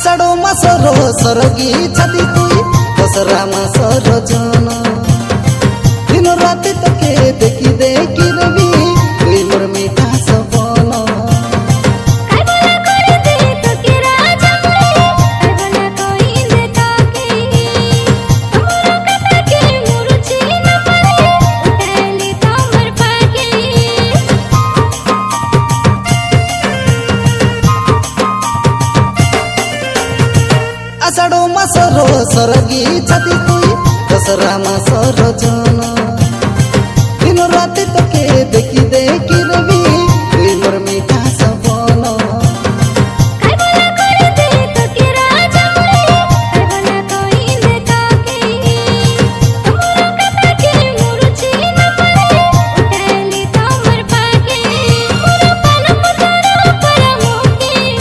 आषाढ़ो मासर सरगी छाती तुई दसरा मासर जन दिन राति तके देखी देखी रवि तुई मोर मीठा सपन आषाढ़ो मासर सरगी छाती तुई दसरा मासर जन